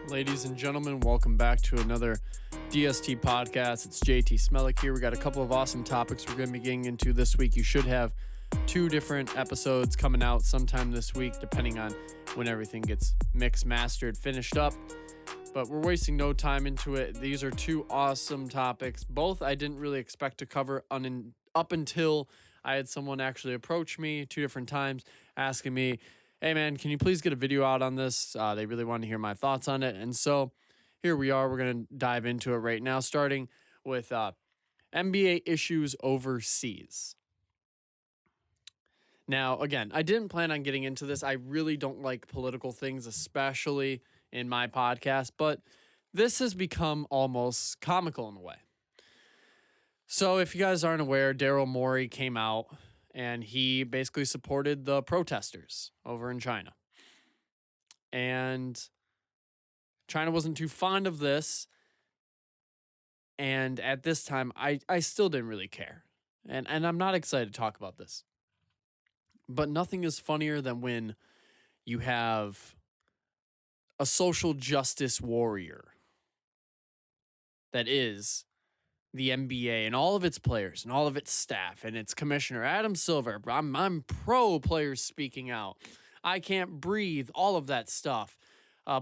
Ladies and gentlemen, welcome back to another DST podcast. It's JT Smelik here. We got a couple of awesome topics we're going to be getting into this week. You should have two different episodes coming out sometime this week, depending on when everything gets mixed, mastered, finished up. But we're wasting no time into it. These are two awesome topics. Both I didn't really expect to cover up until I had someone actually approach me two different times asking me, hey man, can you please get a video out on this? They really wanted to hear my thoughts on it. And so here we are. We're going to dive into it right now, starting with NBA issues overseas. Now, again, I didn't plan on getting into this. I really don't like political things, especially in my podcast, but this has become almost comical in a way. So if you guys aren't aware, Daryl Morey came out and he basically supported the protesters over in China. And China wasn't too fond of this. And at this time, I still didn't really care. And I'm not excited to talk about this. But nothing is funnier than when you have a social justice warrior that is the NBA and all of its players and all of its staff and its commissioner, Adam Silver. I'm pro players speaking out. I can't breathe, all of that stuff.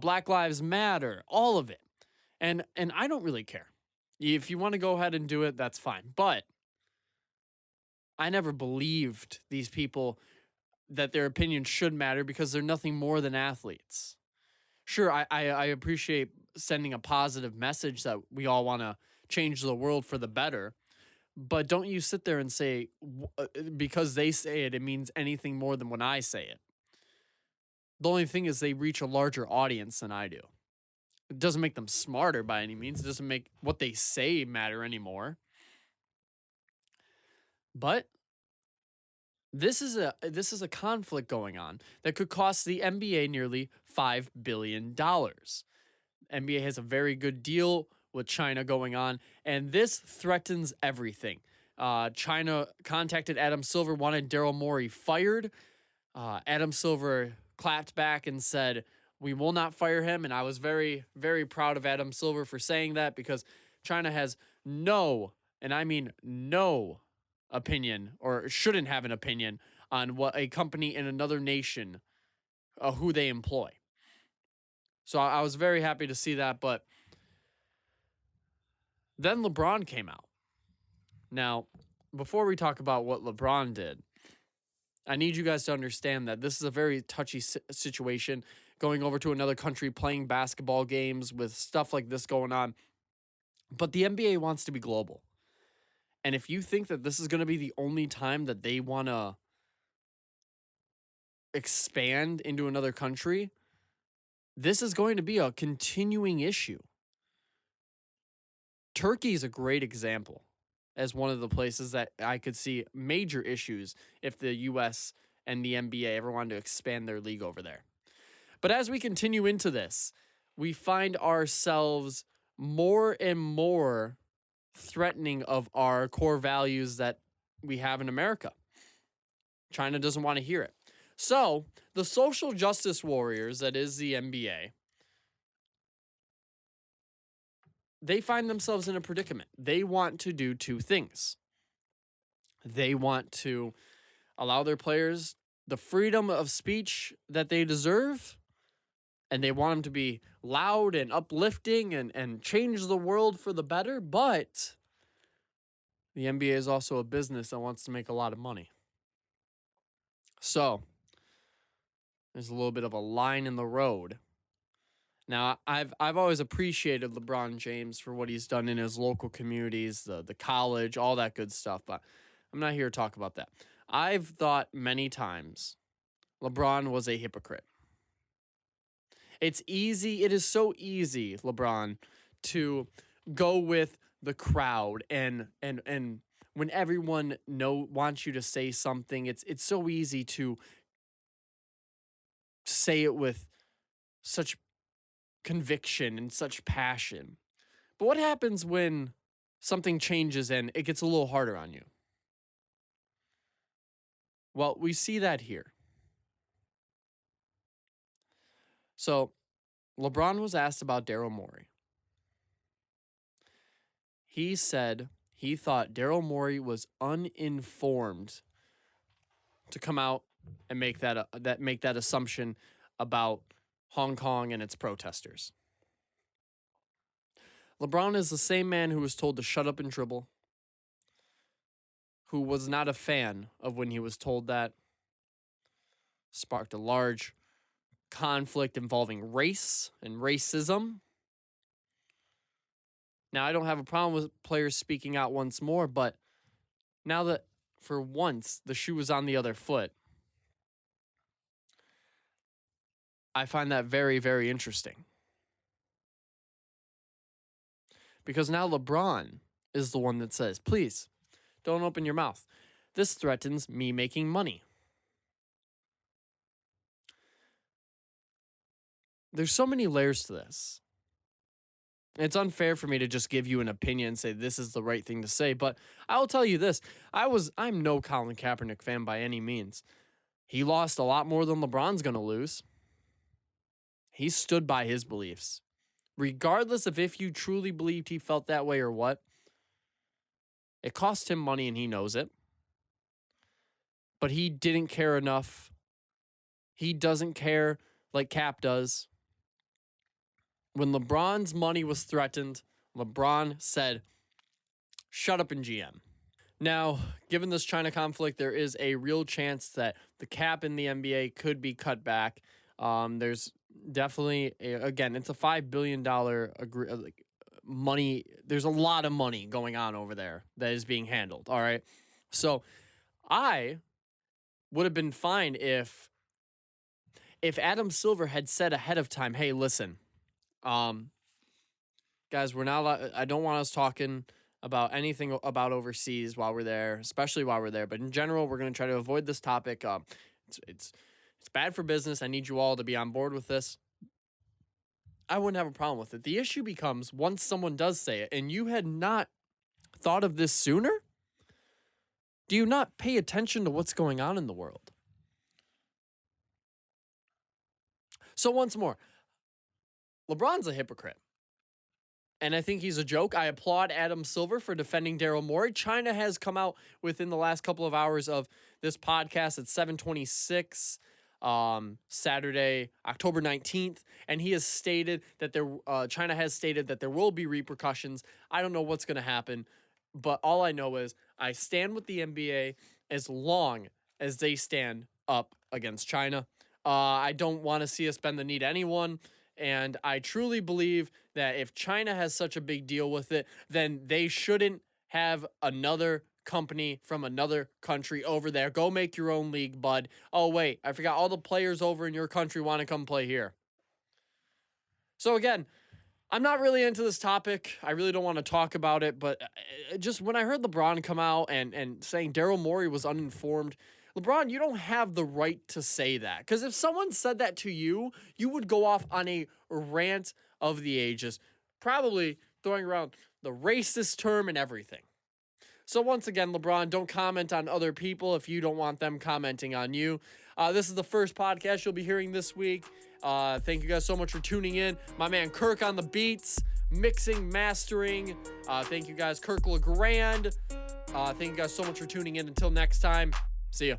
Black Lives Matter, all of it. And I don't really care. If you want to go ahead and do it, that's fine. But I never believed these people that their opinion should matter because they're nothing more than athletes. Sure, I appreciate sending a positive message that we all want to change the world for the better, but don't you sit there and say, because they say it, it means anything more than when I say it. The only thing is they reach a larger audience than I do. It doesn't make them smarter by any means. It doesn't make what they say matter anymore. But this is a conflict going on that could cost the NBA nearly $5 billion. NBA has a very good deal with China going on, and this threatens everything. China contacted Adam Silver, wanted Daryl Morey fired. Adam Silver clapped back and said, we will not fire him, and I was very, very proud of Adam Silver for saying that because China has no, and I mean no, opinion or shouldn't have an opinion on what a company in another nation, who they employ. So I was very happy to see that, but then LeBron came out. Now, before we talk about what LeBron did, I need you guys to understand that this is a very touchy situation, going over to another country, playing basketball games with stuff like this going on. But the NBA wants to be global. And if you think that this is going to be the only time that they want to expand into another country, this is going to be a continuing issue. Turkey is a great example as one of the places that I could see major issues if the U.S. and the NBA ever wanted to expand their league over there. But as we continue into this, we find ourselves more and more threatening of our core values that we have in America. China doesn't want to hear it. So the social justice warriors, that is the NBA, they find themselves in a predicament. They want to do two things. They want to allow their players the freedom of speech that they deserve, and they want them to be loud and uplifting and change the world for the better, but the NBA is also a business that wants to make a lot of money. So there's a little bit of a line in the road. Now, I've always appreciated LeBron James for what he's done in his local communities, the college, all that good stuff, but I'm not here to talk about that. I've thought many times LeBron was a hypocrite. It is so easy, LeBron, to go with the crowd and when everyone wants you to say something, it's so easy to say it with such conviction and such passion. But what happens when something changes and it gets a little harder on you? Well, we see that here. So LeBron was asked about Daryl Morey. He said he thought Daryl Morey was uninformed to come out and make that assumption about Hong Kong and its protesters. LeBron is the same man who was told to shut up and dribble, who was not a fan of when he was told that, sparked a large conflict involving race and racism. Now, I don't have a problem with players speaking out once more, but now that for once the shoe is on the other foot, I find that very, very interesting. Because now LeBron is the one that says, please, don't open your mouth. This threatens me making money. There's so many layers to this. It's unfair for me to just give you an opinion and say this is the right thing to say, but I'll tell you this. I'm no Colin Kaepernick fan by any means. He lost a lot more than LeBron's going to lose. He stood by his beliefs. Regardless of if you truly believed he felt that way or what, it cost him money and he knows it. But he didn't care enough. He doesn't care like Cap does. When LeBron's money was threatened, LeBron said, shut up and GM. Now, given this China conflict, there is a real chance that the cap in the NBA could be cut back. There's definitely, again, it's a $5 billion money. There's a lot of money going on over there that is being handled, all right? So I would have been fine if Adam Silver had said ahead of time, hey, listen, guys, we're not. I don't want us talking about anything about overseas while we're there, especially while we're there. But in general, we're going to try to avoid this topic. It's bad for business. I need you all to be on board with this. I wouldn't have a problem with it. The issue becomes once someone does say it, and you had not thought of this sooner. Do you not pay attention to what's going on in the world? So once more, LeBron's a hypocrite. And I think he's a joke. I applaud Adam Silver for defending Daryl Morey. China has come out within the last couple of hours of this podcast at 7:26, Saturday, October 19th. And he has stated that China has stated that there will be repercussions. I don't know what's going to happen. But all I know is I stand with the NBA as long as they stand up against China. I don't want to see us bend the knee to anyone. And I truly believe that if China has such a big deal with it, then they shouldn't have another company from another country over there. Go make your own league, bud. Oh, wait, I forgot all the players over in your country want to come play here. So again, I'm not really into this topic. I really don't want to talk about it, but just when I heard LeBron come out and saying Daryl Morey was uninformed, LeBron, you don't have the right to say that. Because if someone said that to you, you would go off on a rant of the ages, probably throwing around the racist term and everything. So once again, LeBron, don't comment on other people if you don't want them commenting on you. This is the first podcast you'll be hearing this week. Thank you guys so much for tuning in. My man Kirk on the beats, mixing, mastering. Thank you guys, Kirk Lagosh. Thank you guys so much for tuning in. Until next time, see ya.